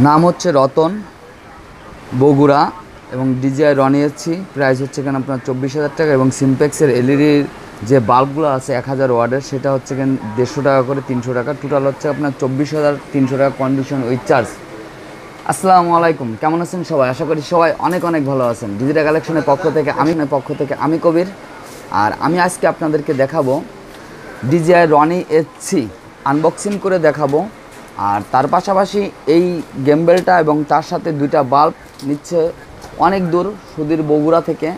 নাম হচ্ছে রতন, বগুড়া এবং ডিজিআই রনি এসছি। প্রাইস হচ্ছে এখানে আপনার 24,000 টাকা এবং সিমপ্যাক্সের এলইডির যে বাল্বগুলো আছে 1000 ওয়াটের সেটা হচ্ছে এখানে 150 টাকা করে, 300 টাকা টোটাল হচ্ছে আপনার 24,300 টাকা কন্ডিশন উইথ চার্জ। আসসালামু আলাইকুম, কেমন আছেন সবাই? আশা করি সবাই অনেক অনেক ভালো আছেন। ডিজিটাল কালেকশনের পক্ষ থেকে আমি কবির। আর আমি আজকে আপনাদেরকে দেখাবো ডিজিআই রনি এসছি আনবক্সিং করে দেখাবো। আর তার পাশাপাশি এই গেমবেলটা এবং তার সাথে দুইটা বাল্ব নিচ্ছে অনেক দূর সুদূর বগুড়া থেকে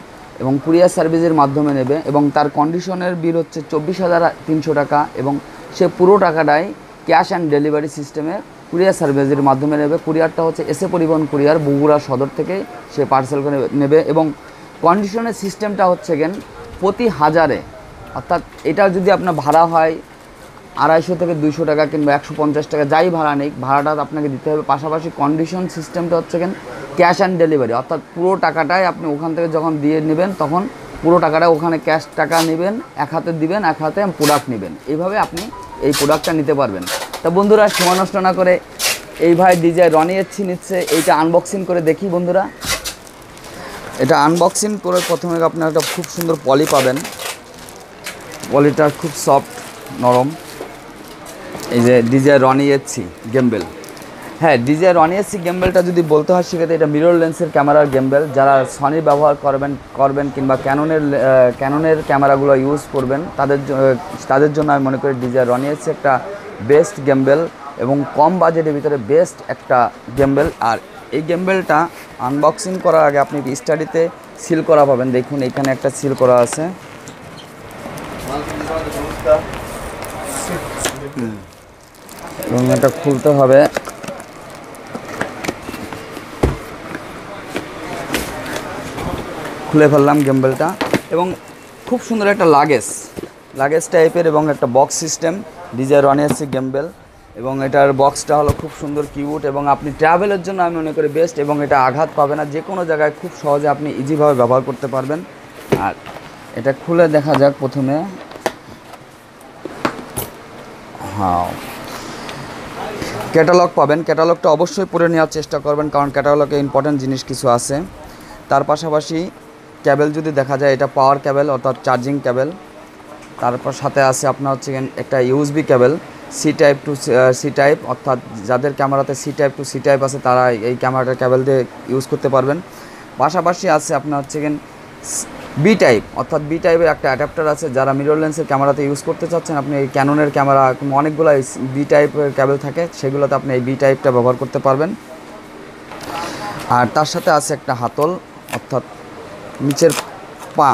এবং কুরিয়ার সার্ভিসের মাধ্যমে নেবে এবং তার কন্ডিশনের বিল হচ্ছে 24,300 টাকা এবং সে পুরো টাকাটাই ক্যাশ অ্যান্ড ডেলিভারি সিস্টেমে কুরিয়ার সার্ভিসের মাধ্যমে নেবে। কুরিয়ারটা হচ্ছে এসএ পরিবহন কুরিয়ার, বগুড়া সদর থেকে সে পার্সেল করে নেবে এবং কন্ডিশনের সিস্টেমটা হচ্ছে প্রতি হাজারে, অর্থাৎ এটা যদি আপনার ভাড়া হয় 250 থেকে 200 টাকা কিংবা 150 টাকা, যাই ভাড়া নেই ভাড়াটা আপনাকে দিতে হবে। পাশাপাশি কন্ডিশন সিস্টেমটা হচ্ছে ক্যাশ অ্যান্ড ডেলিভারি, অর্থাৎ পুরো টাকাটাই আপনি ওখান থেকে যখন দিয়ে নেবেন তখন পুরো টাকাটা ওখানে ক্যাশ টাকা নেবেন, এক হাতে দিবেন, এক হাতে প্রোডাক্ট নেবেন। এইভাবে আপনি এই প্রোডাক্টটা নিতে পারবেন। তা বন্ধুরা, সময় নষ্ট না করে এই ভাই ডিজিআই রনি এসছি নিচ্ছে, এইটা আনবক্সিং করে দেখি বন্ধুরা। এটা আনবক্সিং করে প্রথমে আপনার একটা খুব সুন্দর পলি পাবেন। পলিটা খুব সফট নরম। এই যে ডিজিআই রনি এসছি গেমবেল, হ্যাঁ ডিজিআই রনি এসছি গেমবেলটা যদি বলতে হয় সেক্ষেত্রে এটা মিরর লেন্সের ক্যামেরার গেমবেল। যারা সনি ব্যবহার করবেন কিংবা ক্যাননের ক্যামেরাগুলো ইউজ করবেন তাদের জন্য আমি মনে করি ডিজিআই রনি এসছি একটা বেস্ট গেমবেল এবং কম বাজেটের ভিতরে বেস্ট একটা গেমবেল। আর এই গেমবেলটা আনবক্সিং করার আগে আপনি স্টাডিতে সিল করা পাবেন। দেখুন এখানে একটা সিল করা আছে। এবং এটা খুলতে হবে। খুলে ফেললাম গেমবেলটা এবং খুব সুন্দর একটা লাগেজ টাইপের এবং একটা বক্স সিস্টেম ডিজিআই রনি এসছি গেমবেল এবং এটার বক্সটা হলো খুব সুন্দর কিউট এবং আপনি ট্রাভেলের জন্য আমি মনে করি বেস্ট এবং এটা আঘাত পাবে না, যে কোনো জায়গায় খুব সহজে আপনি ইজিভাবে ব্যবহার করতে পারবেন। আর এটা খুলে দেখা যাক প্রথমে। হ্যাঁ, ক্যাটালগ পাবেন। ক্যাটালগটা অবশ্যই পড়ে নেওয়ার চেষ্টা করবেন কারণ ক্যাটালগে ইম্পর্টেন্ট জিনিস কিছু আছে। তার পাশাপাশি ক্যাবেল যদি দেখা যায়, এটা পাওয়ার ক্যাবেল অর্থাৎ চার্জিং ক্যাবেল। তারপর সাথে আছে আপনার হচ্ছে একটা USB cable C type to C type, অর্থাৎ যাদের ক্যামেরাতে C type to C type আছে তারা এই ক্যামেরাটার ক্যাবেল দিয়ে ইউজ করতে পারবেন। পাশাপাশি আছে আপনার হচ্ছে বি টাইপ, অর্থাৎ বি টাইপের একটা অ্যাডাপ্টার আছে। যারা মিরর লেন্সের ক্যামেরাতে ইউজ করতে চাচ্ছেন, আপনি এই ক্যাননের ক্যামেরা অনেকগুলো বি টাইপের ক্যাবেল থাকে, সেগুলোতে আপনি এই বি টাইপটা ব্যবহার করতে পারবেন। আর তার সাথে আছে একটা হাতল, অর্থাৎ নিচের পা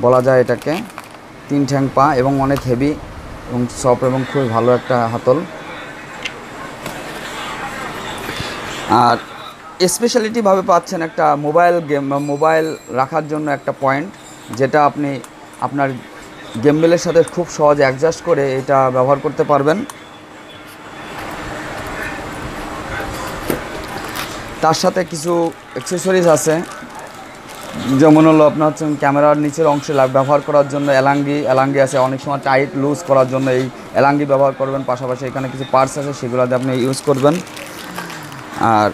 বলা যায় এটাকে, 3 ঠ্যাং পা এবং অনেক হেভি এবং সফট এবং খুব ভালো একটা হাতল। আর স্পেশালিটিভাবে পাচ্ছেন একটা মোবাইল রাখার জন্য একটা পয়েন্ট, যেটা আপনি আপনার গেমবেলের সাথে খুব সহজে অ্যাডজাস্ট করে এটা ব্যবহার করতে পারবেন। তার সাথে কিছু অ্যাক্সেসরিজ আছে, যেমন হলো আপনার হচ্ছে ক্যামেরার নিচের অংশে ব্যবহার করার জন্য এলাঙ্গি আছে। অনেক সময় টাইট লুজ করার জন্য এই এলাঙ্গি ব্যবহার করবেন। পাশাপাশি এখানে কিছু পার্টস আছে, সেগুলোতে আপনি ইউজ করবেন। আর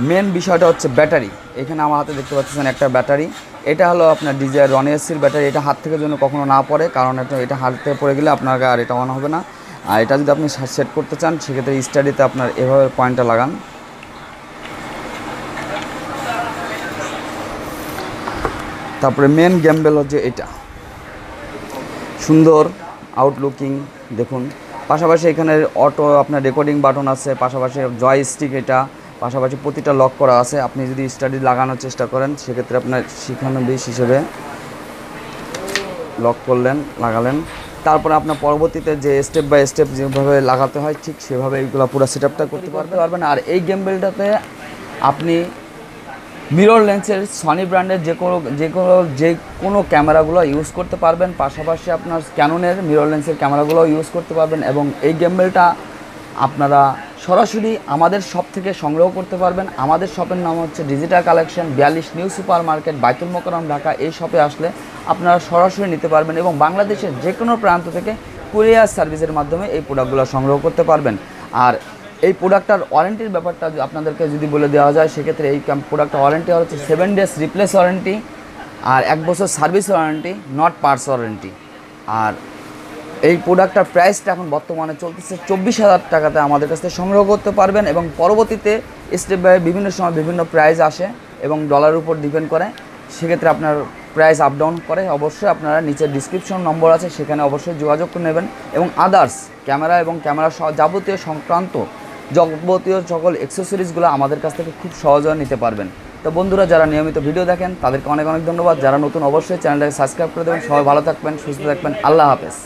মেন বিষয়টা হচ্ছে ব্যাটারি। এখানে আমার হাতে দেখতে পাচ্ছেন একটা ব্যাটারি। এটা হলো আপনার ডিজিআই রনি এসছির ব্যাটারি। এটা হাত থেকে যেন কখনো না পড়ে, কারণ এটা হাত থেকে পড়ে গেলে আপনার আর এটা অন হবে না। আর এটা যদি আপনি সেট করতে চান সেক্ষেত্রে স্টাডিতে আপনার এভাবে পয়েন্টটা লাগান। তারপরে মেন গেমবেল হচ্ছে এটা, সুন্দর আউটলুকিং দেখুন। পাশাপাশি এখানে অটো আপনার রেকর্ডিং বাটন আছে, পাশাপাশি জয়স্টিক, এটা পাশাপাশি প্রতিটা লক করা আছে। আপনি যদি স্টাডি লাগানোর চেষ্টা করেন সেক্ষেত্রে আপনার শিখানো বেশ হিসেবে লক করলেন, লাগালেন। তারপরে আপনার পরবর্তীতে যে স্টেপ বাই স্টেপ যেভাবে লাগাতে হয় ঠিক সেভাবে এইগুলো পুরো সেটআপটা করতে পারবেন। আর এই গেমবেলটাতে আপনি মিরর লেন্সের সনি ব্র্যান্ডের যে কোনো ক্যামেরাগুলো ইউজ করতে পারবেন। পাশাপাশি আপনার ক্যাননের মিরর লেন্সের ক্যামেরাগুলো ইউজ করতে পারবেন এবং এই গেমবেলটা আপনারা সরাসরি আমাদের শপ থেকে সংগ্রহ করতে পারবেন। আমাদের শপের নাম হচ্ছে digital collection, 42 new super market, বাইতুল মোকাররম, ঢাকা। এই শপে আসলে আপনারা সরাসরি নিতে পারবেন এবং বাংলাদেশের যে কোনো প্রান্ত থেকে কুরিয়ার সার্ভিসের মাধ্যমে এই প্রোডাক্টগুলো সংগ্রহ করতে পারবেন। আর এই প্রোডাক্টটার ওয়ারেন্টির ব্যাপারটা আপনাদেরকে যদি বলে দেওয়া যায়, সেক্ষেত্রে এই প্রোডাক্টটার ওয়ারেন্টি হচ্ছে 7 ডেজ রিপ্লেস ওয়ারেন্টি আর 1 বছর service warranty, not parts warranty. আর এই প্রোডাক্টটার প্রাইসটা এখন বর্তমানে চলতেছে 24,000 টাকাতে আমাদের কাছ থেকে সংগ্রহ করতে পারবেন, এবং পরবর্তীতে স্টেপ বাই বিভিন্ন সময় বিভিন্ন প্রাইস আসে এবং ডলারের উপর ডিপেন্ড করে, সেক্ষেত্রে আপনার প্রাইস আপ ডাউন করে। অবশ্যই আপনারা নিচের ডিসক্রিপশন নম্বর আছে, সেখানে অবশ্যই যোগাযোগ করে নেবেন, এবং আদার্স ক্যামেরা এবং ক্যামেরা যাবতীয় সংক্রান্ত যাবতীয় সকল অ্যাক্সেসরিজগুলো আমাদের কাছ থেকে খুব সহজে নিতে পারবেন। তো বন্ধুরা, যারা নিয়মিত ভিডিও দেখেন তাদেরকে অনেক অনেক ধন্যবাদ। যারা নতুন অবশ্যই চ্যানেলটাকে সাবস্ক্রাইব করে দেবেন। সবাই ভালো থাকবেন, সুস্থ থাকবেন। আল্লাহ হাফেজ।